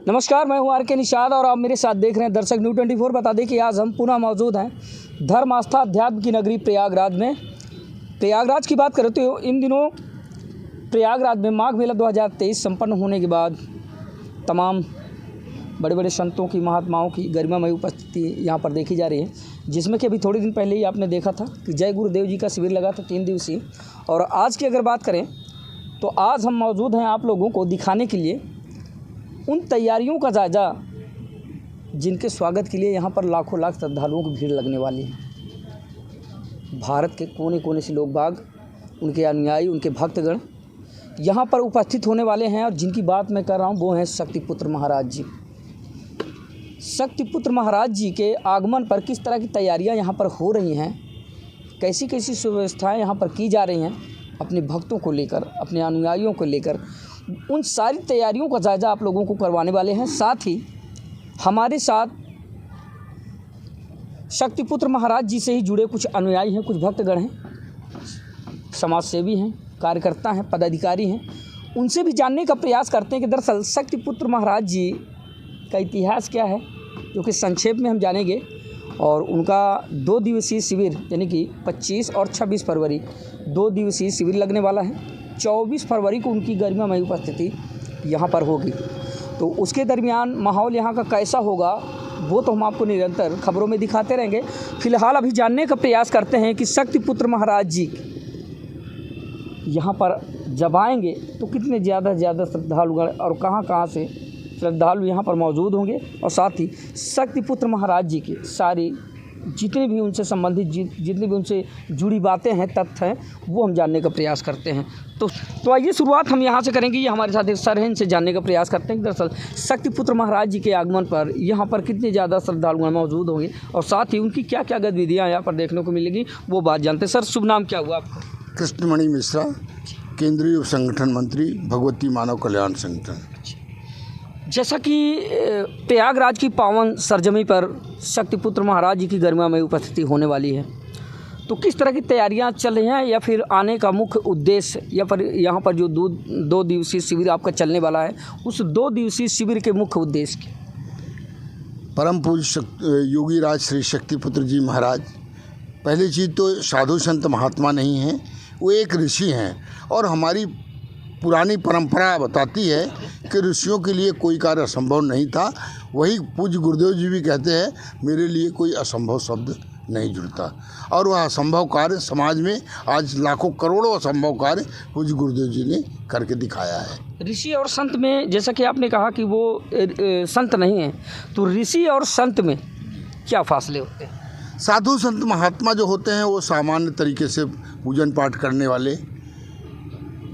नमस्कार, मैं हूं आर के निषाद और आप मेरे साथ देख रहे हैं दर्शक न्यूज़ 24। बता दें कि आज हम पुनः मौजूद हैं धर्म आस्था अध्यात्म की नगरी प्रयागराज में। प्रयागराज की बात करें तो इन दिनों प्रयागराज में माघ मेला 2023 संपन्न होने के बाद तमाम बड़े बड़े संतों की, महात्माओं की गरिमामय उपस्थिति यहाँ पर देखी जा रही है, जिसमें कि अभी थोड़े दिन पहले ही आपने देखा था कि जय गुरुदेव जी का शिविर लगा था 3 दिवसीय। और आज की अगर बात करें तो आज हम मौजूद हैं आप लोगों को दिखाने के लिए उन तैयारियों का जायज़ा जिनके स्वागत के लिए यहाँ पर लाखों लाख श्रद्धालुओं की भीड़ लगने वाली है। भारत के कोने कोने से लोग बाग, उनके अनुयायी, उनके भक्तगण यहाँ पर उपस्थित होने वाले हैं। और जिनकी बात मैं कर रहा हूँ वो हैं शक्तिपुत्र महाराज जी। शक्तिपुत्र महाराज जी के आगमन पर किस तरह की तैयारियाँ यहाँ पर हो रही हैं, कैसी कैसी सुव्यवस्थाएँ यहाँ पर की जा रही हैं अपने भक्तों को लेकर, अपने अनुयायियों को लेकर, उन सारी तैयारियों का जायज़ा आप लोगों को करवाने वाले हैं। साथ ही हमारे साथ शक्तिपुत्र महाराज जी से ही जुड़े कुछ अनुयायी हैं, कुछ भक्तगण हैं, समाज सेवी हैं, कार्यकर्ता हैं, पदाधिकारी हैं। उनसे भी जानने का प्रयास करते हैं कि दरअसल शक्तिपुत्र महाराज जी का इतिहास क्या है, जो कि संक्षेप में हम जानेंगे। और उनका 2 दिवसीय शिविर यानी कि 25 और 26 फरवरी 2 दिवसीय शिविर लगने वाला है। 24 फरवरी को उनकी गरिमामय उपस्थिति यहाँ पर होगी। तो उसके दरमियान माहौल यहाँ का कैसा होगा वो तो हम आपको निरंतर खबरों में दिखाते रहेंगे। फिलहाल अभी जानने का प्रयास करते हैं कि शक्तिपुत्र महाराज जी यहाँ पर जब आएंगे तो कितने ज़्यादा श्रद्धालुगण और कहाँ से श्रद्धालु यहाँ पर मौजूद होंगे। और साथ ही शक्तिपुत्र महाराज जी के सारी जितने भी उनसे संबंधित जितनी भी उनसे जुड़ी बातें हैं, तथ्य हैं, वो हम जानने का प्रयास करते हैं। तो आइए शुरुआत हम यहाँ से करेंगे। ये हमारे साथ एक सर हैं, इनसे जानने का प्रयास करते हैं कि दरअसल शक्तिपुत्र महाराज जी के आगमन पर यहाँ पर कितने ज़्यादा श्रद्धालु मौजूद होंगे और साथ ही उनकी क्या क्या गतिविधियाँ यहाँ पर देखने को मिलेगी, वो बात जानते हैं। सर, शुभ नाम क्या हुआ आपका? कृष्णमणि मिश्रा, केंद्रीय संगठन मंत्री, भगवती मानव कल्याण संगठन। जैसा कि प्रयागराज की पावन सरजमी पर शक्तिपुत्र महाराज जी की गरिमा में उपस्थिति होने वाली है, तो किस तरह की तैयारियां चल रही हैं या फिर आने का मुख्य उद्देश्य, या फिर यहाँ पर जो 2 दिवसीय शिविर आपका चलने वाला है उस 2 दिवसीय शिविर के मुख्य उद्देश्य क्या? परम पूज्य योगी राज श्री शक्तिपुत्र जी महाराज पहली चीज़ तो साधु संत महात्मा नहीं हैं, वो एक ऋषि हैं। और हमारी पुरानी परंपरा बताती है कि ऋषियों के लिए कोई कार्य असंभव नहीं था। वही पूज्य गुरुदेव जी भी कहते हैं, मेरे लिए कोई असंभव शब्द नहीं जुड़ता। और वह असंभव कार्य समाज में आज लाखों करोड़ों असंभव कार्य पूज्य गुरुदेव जी ने करके दिखाया है। ऋषि और संत में, जैसा कि आपने कहा कि वो संत नहीं हैं, तो ऋषि और संत में क्या फासले होते हैं? साधु संत महात्मा जो होते हैं वो सामान्य तरीके से पूजन पाठ करने वाले,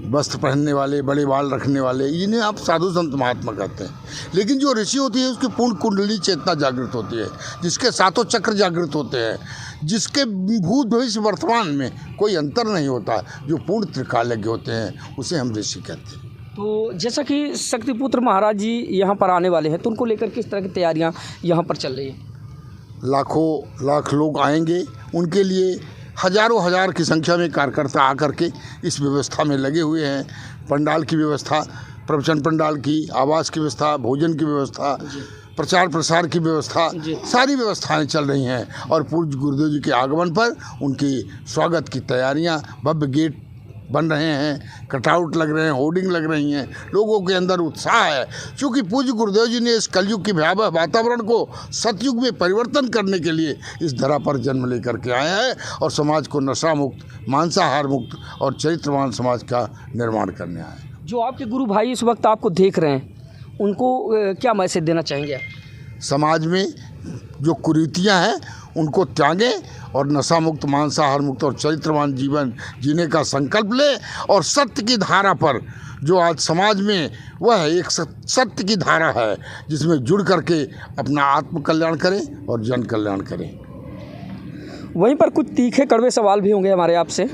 वस्त्र पहनने वाले, बड़े बाल रखने वाले, इन्हें आप साधु संत महात्मा कहते हैं। लेकिन जो ऋषि होती है उसकी पूर्ण कुंडली चेतना जागृत होती है, जिसके 7 चक्र जागृत होते हैं, जिसके भूत भविष्य वर्तमान में कोई अंतर नहीं होता, जो पूर्ण त्रिकालज्ञ होते हैं, उसे हम ऋषि कहते हैं। तो जैसा कि शक्तिपुत्र महाराज जी यहाँ पर आने वाले हैं, तो उनको लेकर किस तरह की तैयारियाँ यहाँ पर चल रही हैं? लाखों लाख लोग आएंगे, उनके लिए हजारों हजार की संख्या में कार्यकर्ता आकर के इस व्यवस्था में लगे हुए हैं। पंडाल की व्यवस्था, प्रवचन पंडाल की, आवास की व्यवस्था, भोजन की व्यवस्था, प्रचार प्रसार की व्यवस्था, सारी व्यवस्थाएं चल रही हैं। और पूज्य गुरुदेव जी के आगमन पर उनके स्वागत की तैयारियां, भव्य गेट बन रहे हैं, कटआउट लग रहे हैं, होर्डिंग लग रही हैं, लोगों के अंदर उत्साह है। क्योंकि पूज्य गुरुदेव जी ने इस कलयुग की भयावह वातावरण को सतयुग में परिवर्तन करने के लिए इस धरा पर जन्म लेकर के आए हैं और समाज को नशा मुक्त, मांसाहार मुक्त और चरित्रवान समाज का निर्माण करने आए हैं। जो आपके गुरु भाई इस वक्त आपको देख रहे हैं, उनको क्या मैसेज देना चाहेंगे? समाज में जो कुरीतियाँ हैं उनको त्यागें और नशा मुक्त, मांसाहार मुक्त और चरित्रवान जीवन जीने का संकल्प ले। और सत्य की धारा पर जो आज समाज में, वह एक सत्य की धारा है जिसमें जुड़ करके अपना आत्म कल्याण करें और जन कल्याण करें। वहीं पर कुछ तीखे कड़वे सवाल भी होंगे हमारे आपसे।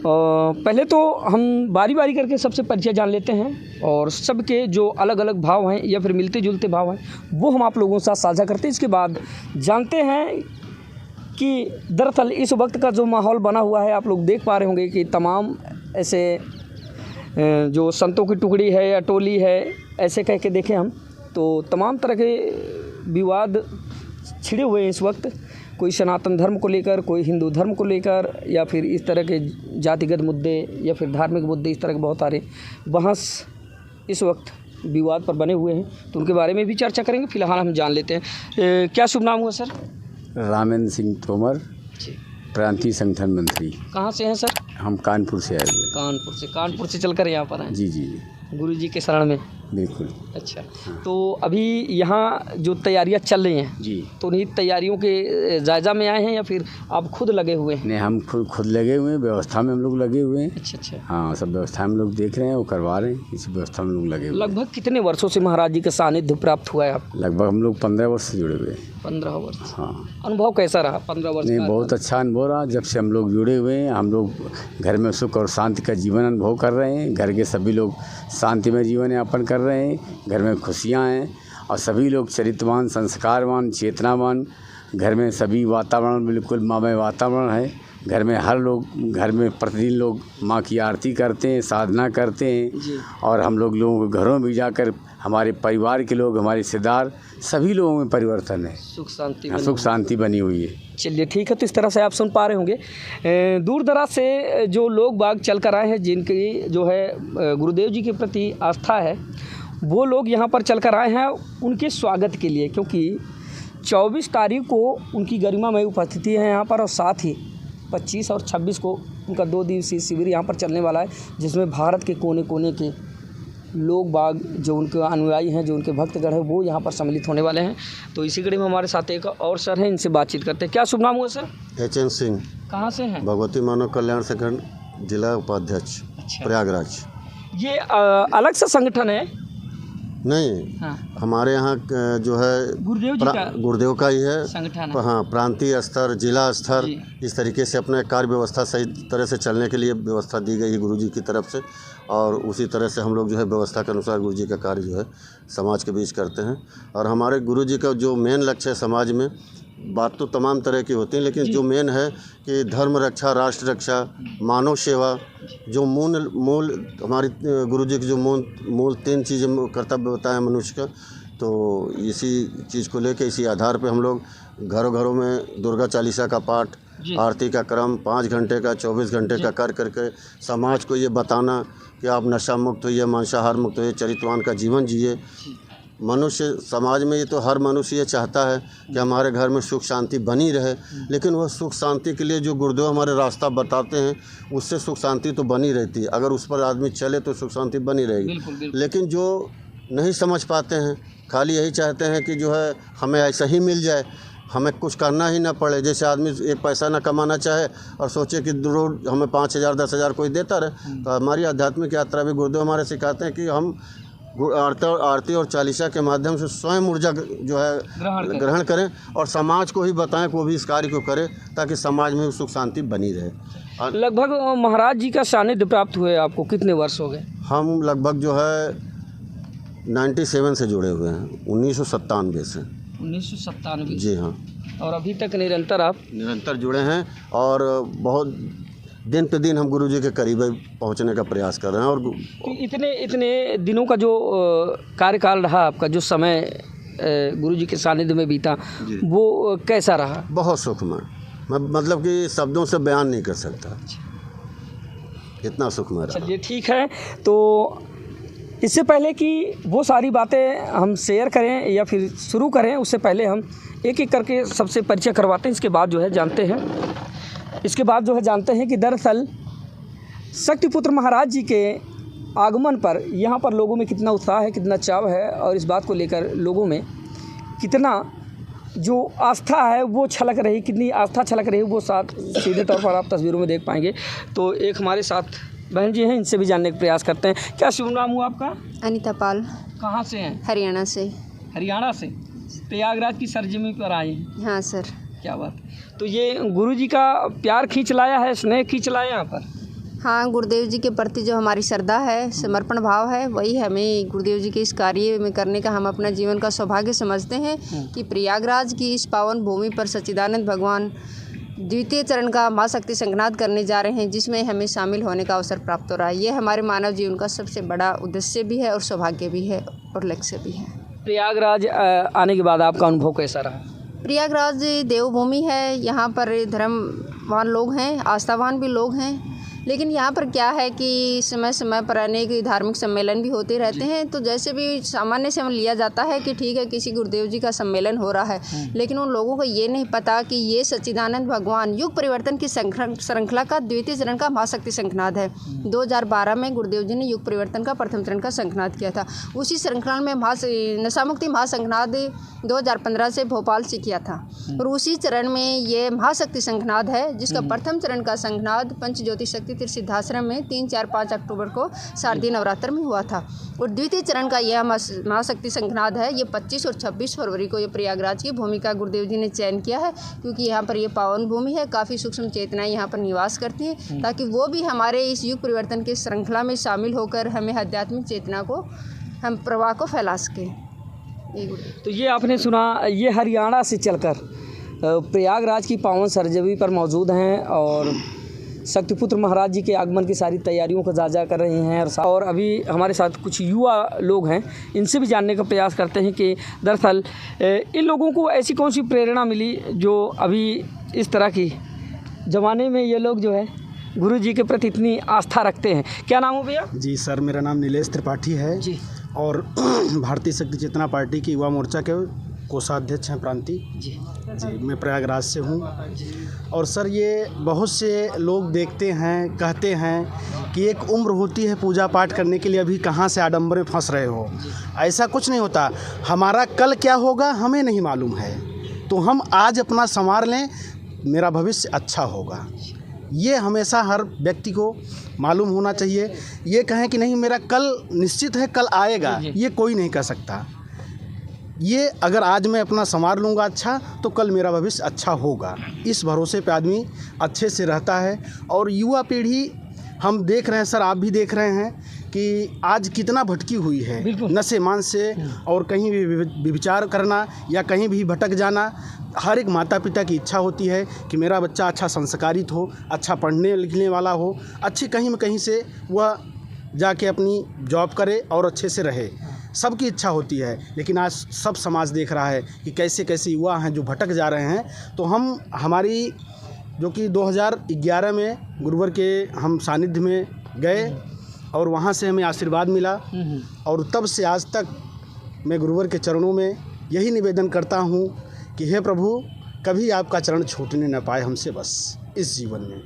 पहले तो हम बारी बारी करके सबसे परिचय जान लेते हैं और सबके जो अलग अलग भाव हैं या फिर मिलते जुलते भाव हैं वो हम आप लोगों के साथ साझा करते हैं। इसके बाद जानते हैं कि दरअसल इस वक्त का जो माहौल बना हुआ है, आप लोग देख पा रहे होंगे कि तमाम ऐसे जो संतों की टुकड़ी है या टोली है, ऐसे कह के देखें हम, तो तमाम तरह के विवाद छिड़े हुए हैं इस वक्त, कोई सनातन धर्म को लेकर, कोई हिंदू धर्म को लेकर, या फिर इस तरह के जातिगत मुद्दे या फिर धार्मिक मुद्दे, इस तरह के बहुत सारे बहस इस वक्त विवाद पर बने हुए हैं। तो उनके बारे में भी चर्चा करेंगे। फिलहाल हम जान लेते हैं क्या शुभ नाम हुआ सर? रामेंद्र सिंह तोमर, प्रांतीय संगठन मंत्री। कहाँ से हैं सर? हम कानपुर से आए हुए। कानपुर से चलकर यहाँ पर हैं? जी जी गुरु जी के शरण में। बिल्कुल। अच्छा, तो अभी यहाँ जो तैयारियाँ चल रही हैं जी, तो उन्हीं तैयारियों के जायज़ा में आए हैं या फिर आप खुद लगे हुए हैं? नहीं, हम खुद लगे हुए हैं, व्यवस्था में हम लोग लगे हुए हैं। अच्छा। हाँ, सब व्यवस्था हम लोग देख रहे हैं, वो करवा रहे हैं, इसी व्यवस्था में लोग लगे हुए हैं। लगभग कितने वर्षों से महाराज जी का सानिध्य प्राप्त हुआ है आपको? लगभग हम लोग 15 वर्ष से जुड़े हुए हैं। 15 वर्ष। हाँ। अनुभव कैसा रहा 15 वर्ष? नहीं, बहुत अच्छा अनुभव रहा। जब से हम लोग जुड़े हुए हैं, हम लोग घर में सुख और शांति का जीवन अनुभव कर रहे हैं। घर के सभी लोग शांति में जीवन यापन कर रहे हैं, घर में खुशियाँ हैं और सभी लोग चरित्रवान, संस्कारवान, चेतनावान। घर में सभी वातावरण बिल्कुल मामय वातावरण है। घर में हर लोग, घर में प्रतिदिन लोग माँ की आरती करते हैं, साधना करते हैं। और हम लोगों के घरों में भी जाकर हमारे परिवार के लोग, हमारे रिश्तेदार, सभी लोगों में परिवर्तन है, सुख शांति बनी हुई है। चलिए ठीक है। तो इस तरह से आप सुन पा रहे होंगे दूर दराज से जो लोग बाग चल कर आए हैं, जिनकी जो है गुरुदेव जी के प्रति आस्था है, वो लोग यहाँ पर चल कर आए हैं उनके स्वागत के लिए, क्योंकि 24 तारीख को उनकी गरिमामय उपस्थिति है यहाँ पर, और साथ ही 25 और 26 को उनका 2 दिवसीय शिविर यहाँ पर चलने वाला है, जिसमें भारत के कोने कोने के लोग बाग, जो उनके अनुयायी हैं, जो उनके भक्तगण हैं, वो यहाँ पर सम्मिलित होने वाले हैं। तो इसी कड़ी में हमारे साथ एक और सर हैं, इनसे बातचीत करते हैं। क्या शुभ नाम हुआ सर? HN सिंह। कहाँ से हैं? भगवती मानव कल्याण संगठन जिला उपाध्यक्ष। अच्छा। प्रयागराज। ये अलग सा संगठन है? नहीं। हाँ। हमारे यहाँ जो है गुरुदेव का ही है संगठन। हाँ, प्रांतीय स्तर, जिला स्तर, इस तरीके से अपने कार्य व्यवस्था सही तरह से चलने के लिए व्यवस्था दी गई है गुरु जी की तरफ से, और उसी तरह से हम लोग जो है व्यवस्था के अनुसार गुरु जी का कार्य जो है समाज के बीच करते हैं। और हमारे गुरु जी का जो मेन लक्ष्य है समाज में, बात तो तमाम तरह की होती है, लेकिन जो मेन है कि धर्म रक्षा, राष्ट्र रक्षा, मानव सेवा, जो मूल हमारी गुरुजी की जो मूल 3 चीज़ें कर्तव्य होता है मनुष्य का, तो इसी चीज़ को लेकर, इसी आधार पे हम लोग घरों घरों में दुर्गा चालीसा का पाठ, आरती का क्रम 5 घंटे का, 24 घंटे का कर करके समाज को ये बताना कि आप नशा मुक्त होइए, मांसाहार मुक्त होइए, चरित्रवान का जीवन जिए। मनुष्य समाज में, ये तो हर मनुष्य ये चाहता है कि हमारे घर में सुख शांति बनी रहे, लेकिन वह सुख शांति के लिए जो गुरुदेव हमारे रास्ता बताते हैं, उससे सुख शांति तो बनी रहती है। अगर उस पर आदमी चले तो सुख शांति बनी रहेगी। लेकिन जो नहीं समझ पाते हैं, खाली यही चाहते हैं कि जो है हमें ऐसा ही मिल जाए, हमें कुछ करना ही ना पड़े। जैसे आदमी एक पैसा ना कमाना चाहे और सोचे कि रोज हमें 5,000 10,000 कोई देता रहे। तो हमारी आध्यात्मिक यात्रा भी गुरुदेव हमारे सिखाते हैं कि हम आरती और चालीसा के माध्यम से स्वयं ऊर्जा जो है ग्रहण करें और समाज को ही बताएं कि वो भी इस कार्य को करे, ताकि समाज में सुख शांति बनी रहे। लगभग महाराज जी का सानिध्य प्राप्त हुए आपको कितने वर्ष हो गए? हम लगभग जो है 97 से जुड़े हुए हैं, 1997 से। 1997? जी हाँ। और अभी तक निरंतर जुड़े हैं, और बहुत दिन पे दिन हम गुरुजी के करीब पहुंचने का प्रयास कर रहे हैं। और इतने दिनों का जो कार्यकाल रहा आपका, जो समय गुरुजी के सानिध्य में बीता, वो कैसा रहा? बहुत सुखमय, मैं मतलब कि शब्दों से बयान नहीं कर सकता, इतना सुखमय रहा। चलिए ठीक है। तो इससे पहले कि वो सारी बातें हम शेयर करें या फिर शुरू करें, उससे पहले हम एक एक करके सबसे परिचय करवाते हैं। इसके बाद जो है जानते हैं कि दरअसल शक्तिपुत्र महाराज जी के आगमन पर यहाँ पर लोगों में कितना उत्साह है, कितना चाव है, और इस बात को लेकर लोगों में कितना जो आस्था है वो छलक रही, कितनी आस्था छलक रही, वो सीधे तौर पर आप तस्वीरों में देख पाएंगे। तो एक हमारे साथ बहन जी हैं, इनसे भी जानने का प्रयास करते हैं। क्या शुभ नाम हुआ आपका? अनीता पाल। कहाँ से हैं? हरियाणा से। हरियाणा से प्रयागराज की सरजमी पर आए हैं? हाँ सर। क्या बात। तो ये गुरुजी का प्यार खींच लाया है, स्नेह खींच लाया यहाँ पर? हाँ, गुरुदेव जी के प्रति जो हमारी श्रद्धा है, समर्पण भाव है, वही हमें गुरुदेव जी के इस कार्य में करने का हम अपना जीवन का सौभाग्य समझते हैं कि प्रयागराज की इस पावन भूमि पर सच्चिदानंद भगवान द्वितीय चरण का माँ शक्ति संघनाद करने जा रहे हैं, जिसमें हमें शामिल होने का अवसर प्राप्त हो रहा है। ये हमारे मानव जीवन का सबसे बड़ा उद्देश्य भी है और सौभाग्य भी है और लक्ष्य भी है। प्रयागराज आने के बाद आपका अनुभव कैसा रहा? प्रयागराज देवभूमि है, यहाँ पर धर्मवान लोग हैं, आस्थावान भी लोग हैं, लेकिन यहाँ पर क्या है कि समय समय पर अनेक धार्मिक सम्मेलन भी होते रहते हैं। तो जैसे भी सामान्य से लिया जाता है कि ठीक है किसी गुरुदेव जी का सम्मेलन हो रहा है, लेकिन उन लोगों को ये नहीं पता कि ये सच्चिदानंद भगवान युग परिवर्तन की श्रृंखला का द्वितीय चरण का महाशक्ति शंखनाद है। 2012 में गुरुदेव जी ने युग परिवर्तन का प्रथम चरण का शंखनाद किया था। उसी श्रृंखला में नशामुक्ति महाशंखनाद 2015 से भोपाल से किया था, और उसी चरण में ये महाशक्ति शंखनाद है, जिसका प्रथम चरण का शंखनाद पंचज्योति शक्ति तीर्थ सिद्धाश्रम में 3, 4, 5 अक्टूबर को शारदीय नवरात्र में हुआ था। और द्वितीय चरण का यह महाशक्ति शंखनाद है, ये 25 और 26 फरवरी को ये प्रयागराज की भूमिका गुरुदेव जी ने चयन किया है, क्योंकि यहाँ पर ये पावन भूमि है, काफ़ी सूक्ष्म चेतनाएं यहाँ पर निवास करती हैं, ताकि वो भी हमारे इस युग परिवर्तन की श्रृंखला में शामिल होकर हमें आध्यात्मिक चेतना को, हम प्रवाह को फैला सकें। तो ये आपने सुना, ये हरियाणा से चलकर प्रयागराज की पावन सरजमी पर मौजूद हैं और शक्तिपुत्र महाराज जी के आगमन की सारी तैयारियों को जायजा कर रहे हैं। और अभी हमारे साथ कुछ युवा लोग हैं, इनसे भी जानने का प्रयास करते हैं कि दरअसल इन लोगों को ऐसी कौन सी प्रेरणा मिली जो अभी इस तरह की ज़माने में ये लोग जो है गुरु जी के प्रति इतनी आस्था रखते हैं। क्या नाम हो भैया? जी सर, मेरा नाम नीलेश त्रिपाठी है जी, और भारतीय शक्ति चेतना पार्टी की युवा मोर्चा के कोषाध्यक्ष हैं प्रांति जी। मैं प्रयागराज से हूँ। और सर, ये बहुत से लोग देखते हैं, कहते हैं कि एक उम्र होती है पूजा पाठ करने के लिए, अभी कहाँ से आडंबर में फंस रहे हो। ऐसा कुछ नहीं होता। हमारा कल क्या होगा हमें नहीं मालूम है, तो हम आज अपना संवार लें, मेरा भविष्य अच्छा होगा। ये हमेशा हर व्यक्ति को मालूम होना चाहिए। ये कहें कि नहीं मेरा कल निश्चित है, कल आएगा, ये कोई नहीं कह सकता। ये अगर आज मैं अपना संवार लूँगा अच्छा, तो कल मेरा भविष्य अच्छा होगा। इस भरोसे पे आदमी अच्छे से रहता है। और युवा पीढ़ी हम देख रहे हैं सर, आप भी देख रहे हैं कि आज कितना भटकी हुई है नशे मान से, और कहीं भी विचार करना या कहीं भी भटक जाना। हर एक माता पिता की इच्छा होती है कि मेरा बच्चा अच्छा संस्कारित हो, अच्छा पढ़ने लिखने वाला हो, अच्छे कहीं न कहीं से वह जाके अपनी जॉब करे और अच्छे से रहे। सबकी इच्छा होती है, लेकिन आज सब समाज देख रहा है कि कैसे कैसे युवा हैं जो भटक जा रहे हैं। तो हमारी जो कि 2011 में गुरुवर के हम सानिध्य में गए और वहाँ से हमें आशीर्वाद मिला, और तब से आज तक मैं गुरुवर के चरणों में यही निवेदन करता हूँ कि हे प्रभु, कभी आपका चरण छूटने न पाए हमसे, बस इस जीवन में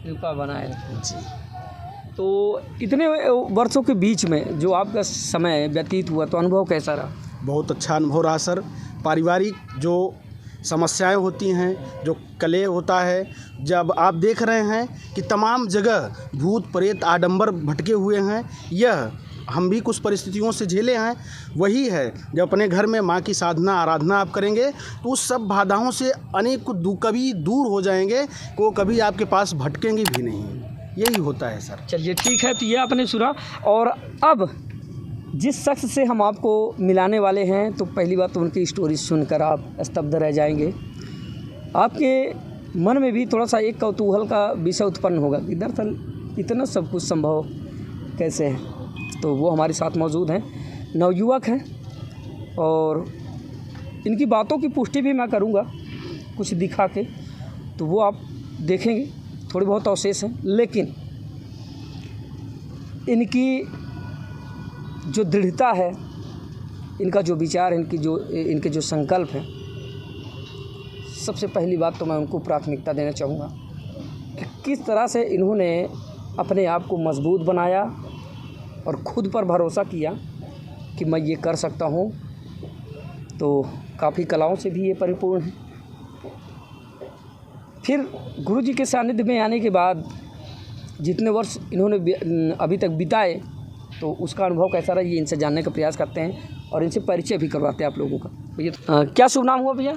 कृपा बनाए रखें। जी। तो इतने वर्षों के बीच में जो आपका समय व्यतीत हुआ, तो अनुभव कैसा रहा? बहुत अच्छा अनुभव रहा सर। पारिवारिक जो समस्याएं होती हैं, जो कलेह होता है, जब आप देख रहे हैं कि तमाम जगह भूत प्रेत आडंबर भटके हुए हैं, यह हम भी कुछ परिस्थितियों से झेले हैं। वही है जब अपने घर में माँ की साधना आराधना आप करेंगे, तो उस सब बाधाओं से अनेक कभी दूर हो जाएंगे, को कभी आपके पास भटकेंगे भी नहीं। यही होता है सर। चलिए ठीक है, तो ये आपने सुना। और अब जिस शख्स से हम आपको मिलाने वाले हैं, तो पहली बात तो उनकी स्टोरी सुनकर आप स्तब्ध रह जाएंगे। आपके मन में भी थोड़ा सा एक कौतूहल का विषय उत्पन्न होगा कि दरअसल इतना सब कुछ संभव कैसे है। तो वो हमारे साथ मौजूद हैं, नवयुवक हैं, और इनकी बातों की पुष्टि भी मैं करूँगा कुछ दिखा के, तो वो आप देखेंगे। थोड़ी बहुत अवशेष हैं, लेकिन इनकी जो दृढ़ता है, इनका जो विचार है, इनके जो संकल्प हैं, सबसे पहली बात तो मैं उनको प्राथमिकता देना चाहूँगा कि किस तरह से इन्होंने अपने आप को मजबूत बनाया और खुद पर भरोसा किया कि मैं ये कर सकता हूँ। तो काफ़ी कलाओं से भी ये परिपूर्ण है। फिर गुरु जी के सानिध्य में आने के बाद जितने वर्ष इन्होंने अभी तक बिताए, तो उसका अनुभव कैसा रहा, ये इनसे जानने का प्रयास करते हैं और इनसे परिचय भी करवाते हैं आप लोगों का। भैया क्या शुभ नाम हुआ भैया?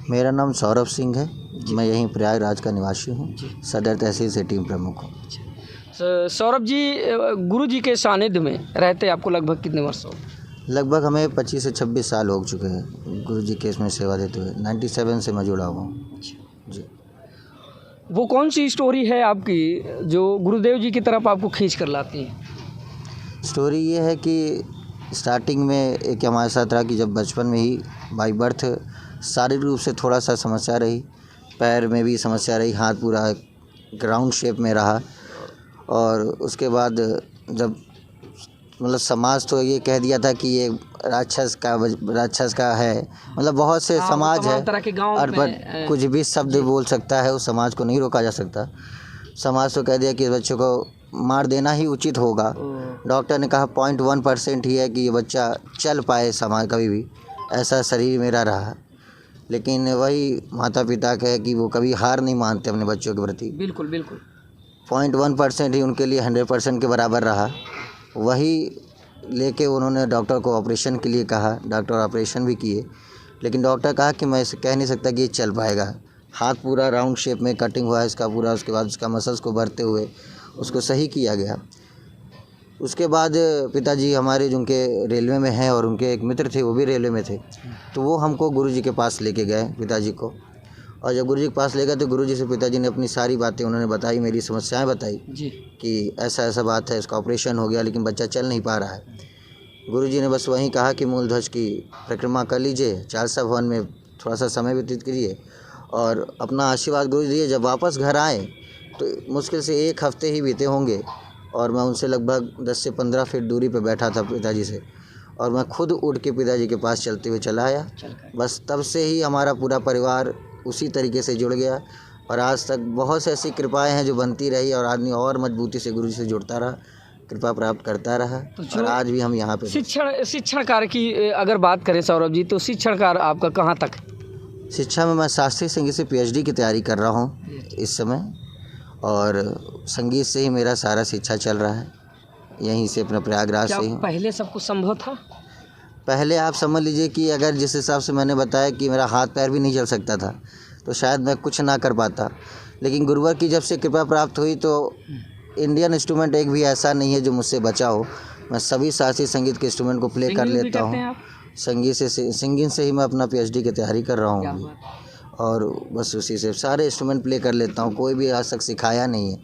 मेरा नाम सौरभ सिंह है, मैं यहीं प्रयागराज का निवासी हूँ, सदर तहसील से टीम प्रमुख हूँ। सौरभ जी, गुरु जी के सानिध्य में रहते आपको लगभग कितने वर्ष हो? लगभग हमें 25 से 26 साल हो चुके हैं गुरु जी के इसमें सेवा देते हुए। 97 से मैं जुड़ा हुआ हूँ जी। वो कौन सी स्टोरी है आपकी जो गुरुदेव जी की तरफ आपको खींच कर लाती है? स्टोरी ये है कि स्टार्टिंग में एक हमारे साथ रहा कि जब बचपन में ही बाई बर्थ शारीरिक रूप से थोड़ा सा समस्या रही, पैर में भी समस्या रही, हाथ पूरा राउंड शेप में रहा। और उसके बाद जब मतलब समाज तो ये कह दिया था कि ये राक्षस का है, मतलब बहुत से समाज है और पर कुछ भी शब्द बोल सकता है, उस समाज को नहीं रोका जा सकता। समाज तो कह दिया कि इस बच्चे को मार देना ही उचित होगा। डॉक्टर ने कहा 0.1% ही है कि ये बच्चा चल पाए समाज, कभी भी ऐसा शरीर मेरा रहा। लेकिन वही माता पिता का है कि वो कभी हार नहीं मानते अपने बच्चों के प्रति। बिल्कुल बिल्कुल 0.1% ही उनके लिए 100% के बराबर रहा। वही लेके उन्होंने डॉक्टर को ऑपरेशन के लिए कहा, डॉक्टर ऑपरेशन भी किए, लेकिन डॉक्टर कहा कि मैं इसे कह नहीं सकता कि ये चल पाएगा। हाथ पूरा राउंड शेप में कटिंग हुआ है इसका पूरा, उसके बाद उसका मसल्स को भरते हुए उसको सही किया गया। उसके बाद पिताजी हमारे जिनके रेलवे में हैं और उनके एक मित्र थे वो भी रेलवे में थे, तो वो हमको गुरुजी के पास लेके गए पिताजी को। और जब गुरुजी के पास ले गए तो गुरुजी से पिताजी ने अपनी सारी बातें उन्होंने बताई, मेरी समस्याएं बताई जी कि ऐसा ऐसा बात है, इसका ऑपरेशन हो गया लेकिन बच्चा चल नहीं पा रहा है। गुरुजी ने बस वहीं कहा कि मूलध्वज की परिक्रमा कर लीजिए, चारसा भवन में थोड़ा सा समय व्यतीत कीजिए और अपना आशीर्वाद गुरुजी दिए। जब वापस घर आए तो मुश्किल से 1 हफ्ते ही बीते होंगे और मैं उनसे लगभग 10 से 15 फीट दूरी पर बैठा था पिताजी से, और मैं खुद उठ के पिताजी के पास चलते हुए चला आया। बस तब से ही हमारा पूरा परिवार उसी तरीके से जुड़ गया और आज तक बहुत से ऐसी कृपाएं हैं जो बनती रही और आदमी और मजबूती से गुरु जी से जुड़ता रहा, कृपा प्राप्त करता रहा। तो और आज भी हम यहाँ पे शिक्षण कार्य की अगर बात करें सौरभ जी, तो शिक्षण कार्य आपका कहाँ तक? शिक्षा में मैं शास्त्रीय संगीत से PhD की तैयारी कर रहा हूँ इस समय, और संगीत से ही मेरा सारा शिक्षा चल रहा है, यहीं से अपना प्रयागराज से ही। पहले सब कुछ संभव था? पहले आप समझ लीजिए कि अगर जिस हिसाब से मैंने बताया कि मेरा हाथ पैर भी नहीं चल सकता था तो शायद मैं कुछ ना कर पाता, लेकिन गुरुवर की जब से कृपा प्राप्त हुई तो इंडियन इंस्ट्रूमेंट एक भी ऐसा नहीं है जो मुझसे बचा हो। मैं सभी शास्त्रीय संगीत के इंस्ट्रूमेंट को प्ले कर लेता हूँ। सिंगिंग से ही मैं अपना PhD की तैयारी कर रहा हूँ और बस उसी से सारे इंस्ट्रूमेंट प्ले कर लेता हूँ। कोई भी आज तक सिखाया नहीं है,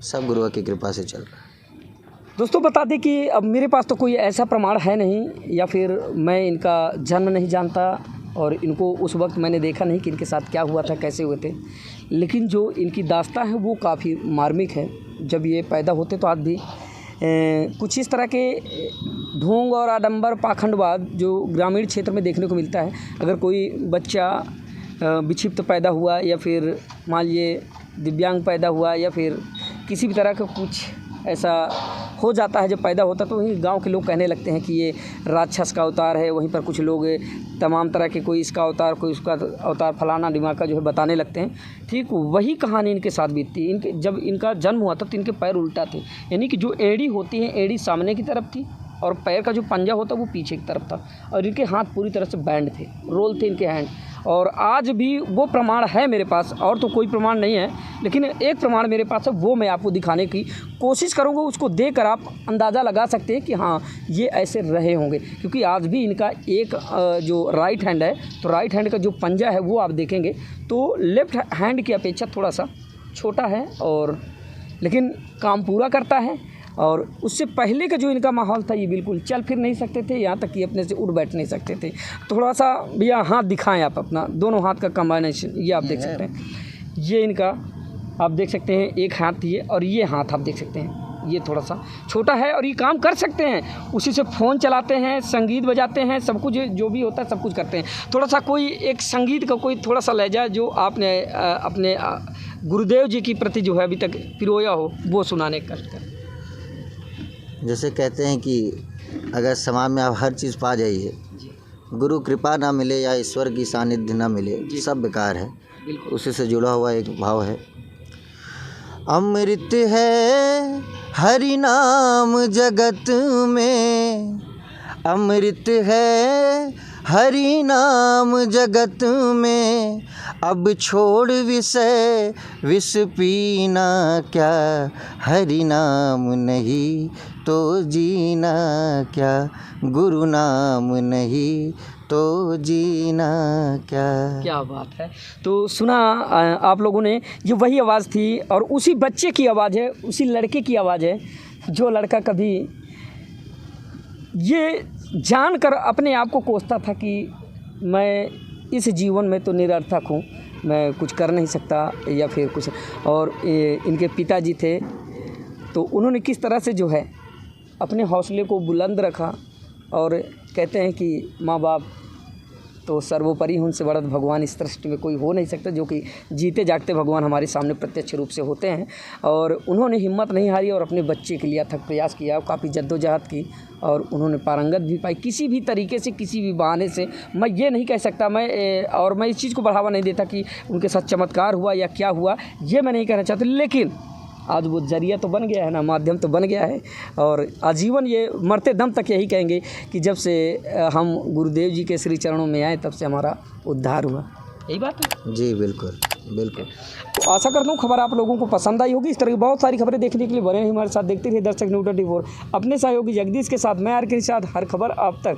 सब गुरुवर की कृपा से चल रहा है। दोस्तों बता दें कि अब मेरे पास तो कोई ऐसा प्रमाण है नहीं, या फिर मैं इनका जन्म नहीं जानता और इनको उस वक्त मैंने देखा नहीं कि इनके साथ क्या हुआ था, कैसे हुए थे, लेकिन जो इनकी दास्तां है वो काफ़ी मार्मिक है। जब ये पैदा होते तो आज भी कुछ इस तरह के ढोंग और आडंबर पाखंडवाद जो ग्रामीण क्षेत्र में देखने को मिलता है। अगर कोई बच्चा विक्षिप्त पैदा हुआ या फिर मान लीजिए दिव्यांग पैदा हुआ या फिर किसी भी तरह का कुछ ऐसा हो जाता है जब पैदा होता, तो वहीं गांव के लोग कहने लगते हैं कि ये राक्षस का अवतार है। वहीं पर कुछ लोग तमाम तरह के कोई इसका अवतार, कोई उसका अवतार, फलाना दिमाग का जो है बताने लगते हैं। ठीक वही कहानी इनके साथ बीतती। इनके जब इनका जन्म हुआ था तो इनके पैर उल्टा थे, यानी कि जो एड़ी होती है, एड़ी सामने की तरफ थी और पैर का जो पंजा होता वो पीछे की तरफ था, और इनके हाथ पूरी तरह से बैंड थे, रोल थे इनके हैंड। और आज भी वो प्रमाण है मेरे पास, और तो कोई प्रमाण नहीं है, लेकिन एक प्रमाण मेरे पास है, वो मैं आपको दिखाने की कोशिश करूँगा। उसको देखकर आप अंदाज़ा लगा सकते हैं कि हाँ ये ऐसे रहे होंगे, क्योंकि आज भी इनका एक जो राइट हैंड है, तो राइट हैंड का जो पंजा है वो आप देखेंगे तो लेफ़्ट हैंड की अपेक्षा थोड़ा सा छोटा है, और लेकिन काम पूरा करता है। और उससे पहले का जो इनका माहौल था, ये बिल्कुल चल फिर नहीं सकते थे, यहाँ तक कि अपने से उठ बैठ नहीं सकते थे। थोड़ा सा भैया हाथ दिखाएं आप अपना, दोनों हाथ का कम्बाइनेशन ये आप देख सकते हैं। ये इनका आप देख सकते हैं, एक हाथ ये और ये हाथ आप देख सकते हैं, ये थोड़ा सा छोटा है और ये काम कर सकते हैं। उसी से फ़ोन चलाते हैं, संगीत बजाते हैं, सब कुछ जो भी होता है सब कुछ करते हैं। थोड़ा सा कोई एक संगीत का कोई थोड़ा सा लहजा जो आपने अपने गुरुदेव जी की प्रति जो है अभी तक पिरोया हो, वो सुनाने का कष्ट करें। जैसे कहते हैं कि अगर समाज में आप हर चीज़ पा जाइए, गुरु कृपा ना मिले या ईश्वर की सानिध्य ना मिले, सब बेकार है। उसी से जुड़ा हुआ एक भाव है। अमृत है हरि नाम जगत में, अमृत है हरि नाम जगत में, अब छोड़ विषय विष पीना क्या, हरि नाम नहीं तो जीना क्या, गुरु नाम नहीं तो जीना क्या। क्या बात है। तो सुना आप लोगों ने, ये वही आवाज़ थी और उसी बच्चे की आवाज़ है, उसी लड़के की आवाज़ है जो लड़का कभी ये जानकर अपने आप को कोसता था कि मैं इस जीवन में तो निरर्थक हूँ, मैं कुछ कर नहीं सकता या फिर कुछ। और इनके पिताजी थे तो उन्होंने किस तरह से जो है अपने हौसले को बुलंद रखा, और कहते हैं कि माँ बाप तो सर्वोपरि, उनसे बड़ा भगवान इस सृष्टि में कोई हो नहीं सकता, जो कि जीते जागते भगवान हमारे सामने प्रत्यक्ष रूप से होते हैं। और उन्होंने हिम्मत नहीं हारी और अपने बच्चे के लिए अथक प्रयास किया, काफ़ी जद्दोजहद की और उन्होंने पारंगत भी पाई। किसी भी तरीके से, किसी भी बहाने से, मैं ये नहीं कह सकता मैं इस चीज़ को बढ़ावा नहीं देता कि उनके साथ चमत्कार हुआ या क्या हुआ, ये मैं नहीं कहना चाहता, लेकिन आज वो जरिया तो बन गया है ना, माध्यम तो बन गया है। और आजीवन ये मरते दम तक यही कहेंगे कि जब से हम गुरुदेव जी के श्री चरणों में आए तब से हमारा उद्धार हुआ। यही बात है जी, बिल्कुल बिल्कुल। तो आशा करता हूँ खबर आप लोगों को पसंद आई होगी। इस तरह की बहुत सारी खबरें देखने के लिए बने रहिए हमारे साथ, देखते रहिए दर्शक न्यूज़ 24। अपने सहयोगी जगदीश के साथ मैं आर के साथ हर खबर आप तक।